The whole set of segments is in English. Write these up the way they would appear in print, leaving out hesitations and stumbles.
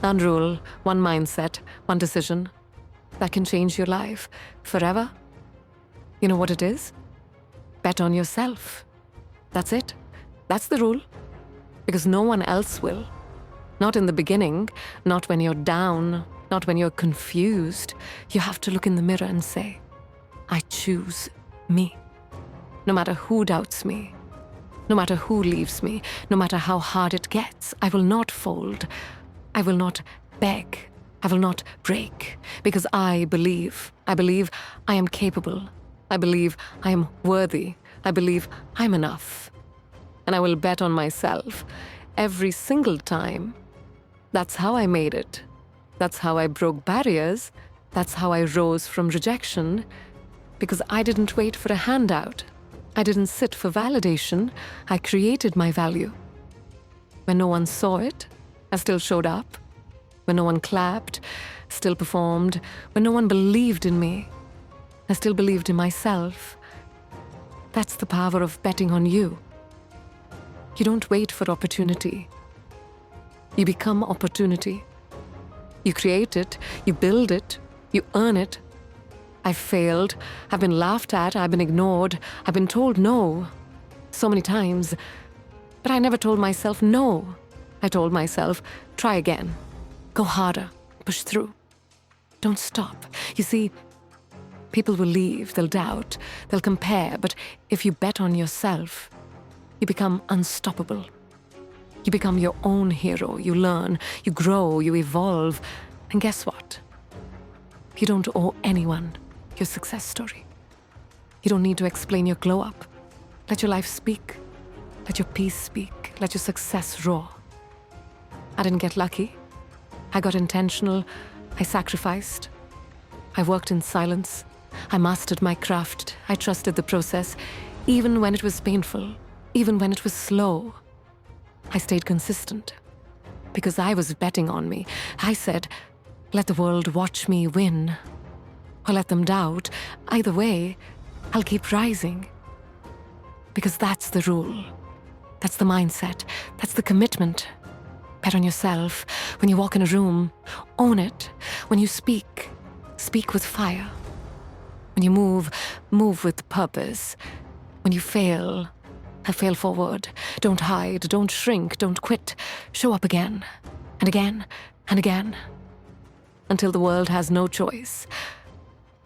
One rule, one mindset, one decision that can change your life forever. You know what it is? Bet on yourself. That's it. That's the rule. Because no one else will. Not in the beginning, not when you're down, not when you're confused. You have to look in the mirror and say, I choose me. No matter who doubts me, no matter who leaves me, no matter how hard it gets, I will not fold. I will not beg. I will not break. Because I believe. I believe I am capable. I believe I am worthy. I believe I'm enough. And I will bet on myself every single time. That's how I made it. That's how I broke barriers. That's how I rose from rejection. Because I didn't wait for a handout. I didn't sit for validation. I created my value. When no one saw it, I still showed up. When no one clapped, still performed. When no one believed in me, I still believed in myself. That's the power of betting on you. You don't wait for opportunity. You become opportunity. You create it, you build it, you earn it. I've failed, I've been laughed at, I've been ignored, I've been told no so many times. But I never told myself no. I told myself, try again. Go harder, push through. Don't stop. You see, people will leave, they'll doubt, they'll compare, but if you bet on yourself, you become unstoppable. You become your own hero. You learn, you grow, you evolve. And guess what? You don't owe anyone your success story. You don't need to explain your glow up. Let your life speak. Let your peace speak. Let your success roar. I didn't get lucky. I got intentional. I sacrificed. I worked in silence. I mastered my craft. I trusted the process, even when it was painful, even when it was slow. I stayed consistent because I was betting on me. I said, let the world watch me win or let them doubt. Either way, I'll keep rising. Because that's the rule. That's the mindset. That's the commitment. Bet on yourself. When you walk in a room, own it. When you speak, speak with fire. When you move, move with purpose. When you fail, fail forward. Don't hide, don't shrink, don't quit. Show up again, and again, and again. Until the world has no choice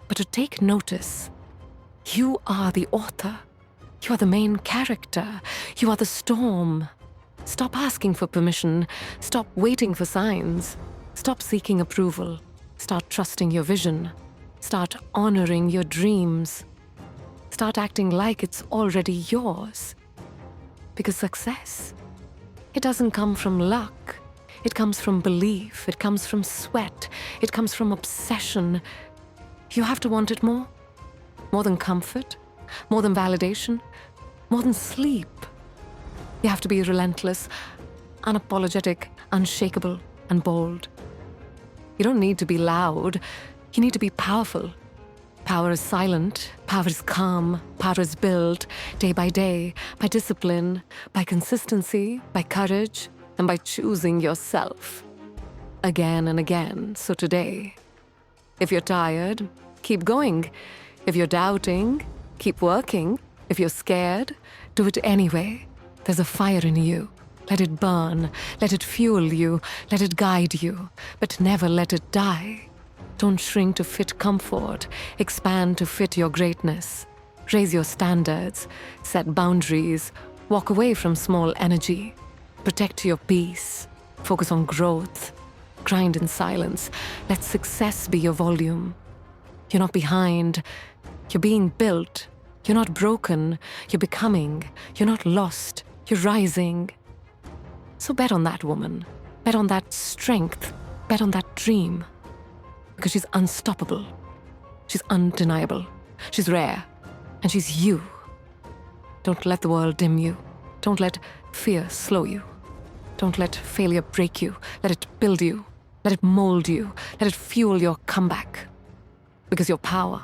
but to take notice. You are the author. You are the main character. You are the storm. Stop asking for permission. Stop waiting for signs. Stop seeking approval. Start trusting your vision. Start honoring your dreams. Start acting like it's already yours. Because success, it doesn't come from luck. It comes from belief. It comes from sweat. It comes from obsession. You have to want it more. More than comfort. More than validation. More than sleep. You have to be relentless, unapologetic, unshakable, and bold. You don't need to be loud. You need to be powerful. Power is silent. Power is calm. Power is built day by day, by discipline, by consistency, by courage, and by choosing yourself again and again. So today, if you're tired, keep going. If you're doubting, keep working. If you're scared, do it anyway. There's a fire in you. Let it burn. Let it fuel you. Let it guide you. But never let it die. Don't shrink to fit comfort. Expand to fit your greatness. Raise your standards. Set boundaries. Walk away from small energy. Protect your peace. Focus on growth. Grind in silence. Let success be your volume. You're not behind. You're being built. You're not broken. You're becoming. You're not lost. You're rising. So bet on that woman. Bet on that strength. Bet on that dream. Because she's unstoppable. She's undeniable. She's rare. And she's you. Don't let the world dim you. Don't let fear slow you. Don't let failure break you. Let it build you. Let it mold you. Let it fuel your comeback. Because your power,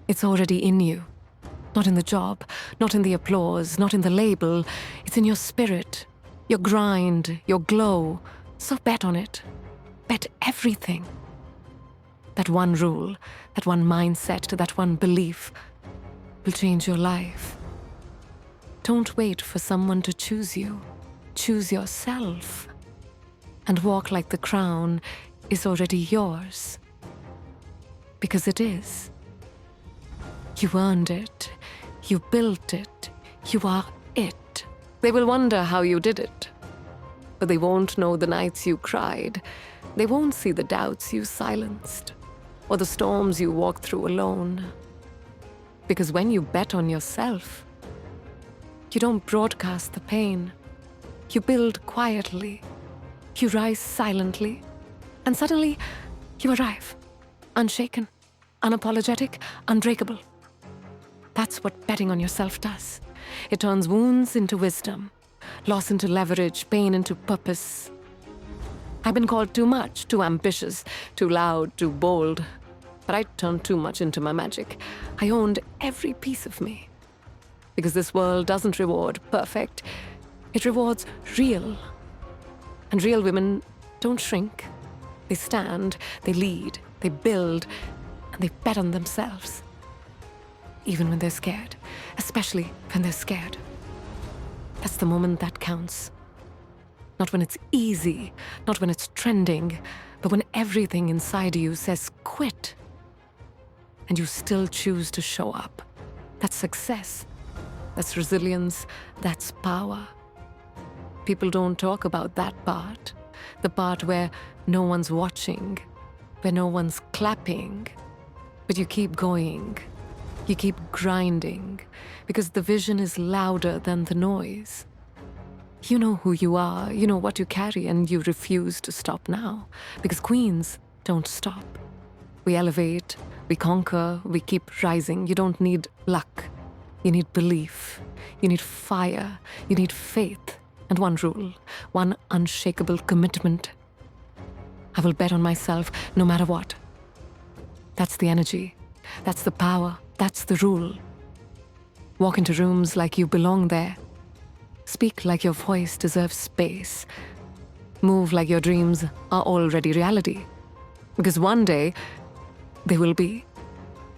it's already in you. Not in the job, not in the applause, not in the label. It's in your spirit, your grind, your glow. So bet on it. Bet everything. That one rule, that one mindset, that one belief will change your life. Don't wait for someone to choose you. Choose yourself. And walk like the crown is already yours. Because it is. You earned it. You built it. You are it. They will wonder how you did it. But they won't know the nights you cried. They won't see the doubts you silenced. Or the storms you walked through alone. Because when you bet on yourself, you don't broadcast the pain. You build quietly. You rise silently. And suddenly, you arrive. Unshaken, unapologetic, unbreakable. That's what betting on yourself does. It turns wounds into wisdom, loss into leverage, pain into purpose. I've been called too much, too ambitious, too loud, too bold. But I turned too much into my magic. I owned every piece of me. Because this world doesn't reward perfect. It rewards real. And real women don't shrink. They stand, they lead, they build, and they bet on themselves. Even when they're scared. Especially when they're scared. That's the moment that counts. Not when it's easy, not when it's trending, but when everything inside you says quit. And you still choose to show up. That's success. That's resilience. That's power. People don't talk about that part. The part where no one's watching, where no one's clapping. But you keep going. You keep grinding. Because the vision is louder than the noise. You know who you are, you know what you carry, and you refuse to stop now. Because queens don't stop. We elevate, we conquer, we keep rising. You don't need luck. You need belief. You need fire. You need faith. And one rule, one unshakable commitment. I will bet on myself no matter what. That's the energy. That's the power. That's the rule. Walk into rooms like you belong there. Speak like your voice deserves space. Move like your dreams are already reality. Because one day, they will be.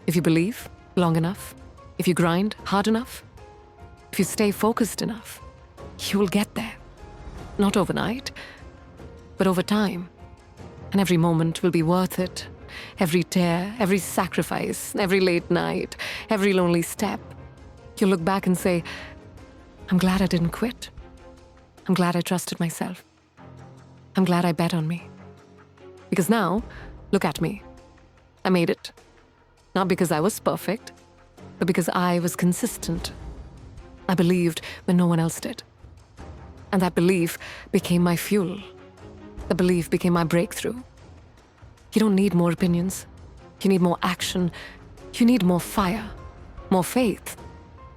If you believe long enough, if you grind hard enough, if you stay focused enough, you will get there. Not overnight, but over time. And every moment will be worth it. Every tear, every sacrifice, every late night, every lonely step. You'll look back and say, I'm glad I didn't quit. I'm glad I trusted myself. I'm glad I bet on me. Because now, look at me. I made it. Not because I was perfect, but because I was consistent. I believed when no one else did. And that belief became my fuel. The belief became my breakthrough. You don't need more opinions. You need more action. You need more fire, more faith,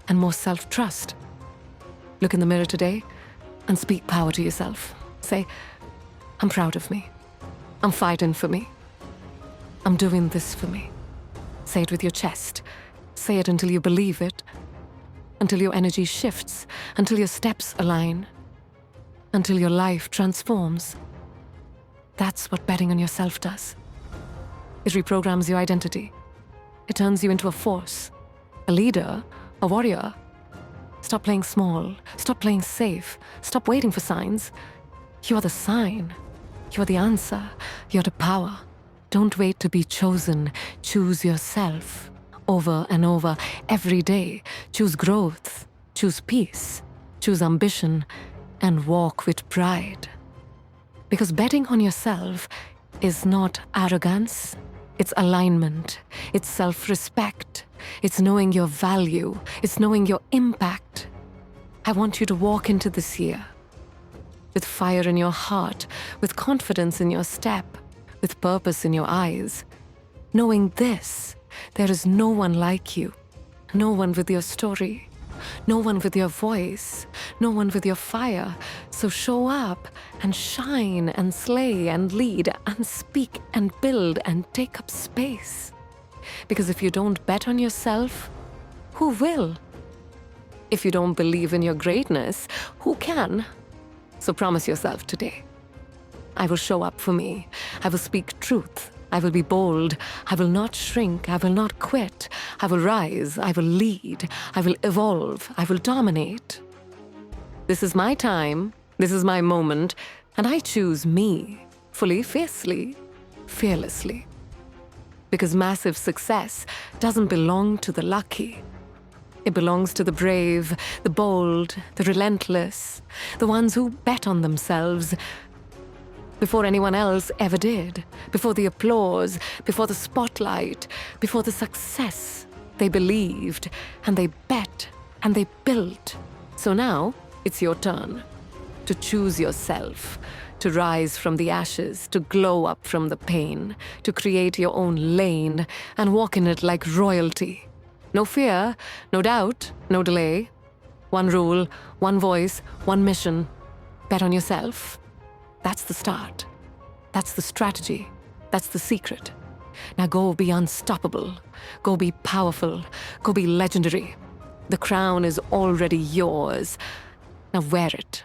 and more self-trust. Look in the mirror today and speak power to yourself. Say, I'm proud of me. I'm fighting for me. I'm doing this for me. Say it with your chest. Say it until you believe it. Until your energy shifts. Until your steps align. Until your life transforms. That's what betting on yourself does. It reprograms your identity. It turns you into a force, a leader, a warrior. Stop playing small. Stop playing safe. Stop waiting for signs. You are the sign. You are the answer. You're the power. Don't wait to be chosen. Choose yourself. Over and over, every day. Choose growth. Choose peace. Choose ambition. And walk with pride. Because betting on yourself is not arrogance. It's alignment. It's self-respect. It's knowing your value. It's knowing your impact. I want you to walk into this year with fire in your heart, with confidence in your step, with purpose in your eyes, knowing this, there is no one like you, no one with your story, no one with your voice, no one with your fire. So show up and shine and slay and lead and speak and build and take up space. Because if you don't bet on yourself, who will? If you don't believe in your greatness, who can? So promise yourself today, I will show up for me. I will speak truth. I will be bold. I will not shrink. I will not quit. I will rise. I will lead. I will evolve. I will dominate. This is my time. This is my moment. And I choose me, fully, fiercely, fearlessly. Because massive success doesn't belong to the lucky. It belongs to the brave, the bold, the relentless, the ones who bet on themselves before anyone else ever did, before the applause, before the spotlight, before the success. They believed, and they bet, and they built. So now, it's your turn to choose yourself, to rise from the ashes, to glow up from the pain, to create your own lane and walk in it like royalty. No fear, no doubt, no delay. One rule, one voice, one mission. Bet on yourself. That's the start. That's the strategy. That's the secret. Now go be unstoppable. Go be powerful. Go be legendary. The crown is already yours. Now wear it.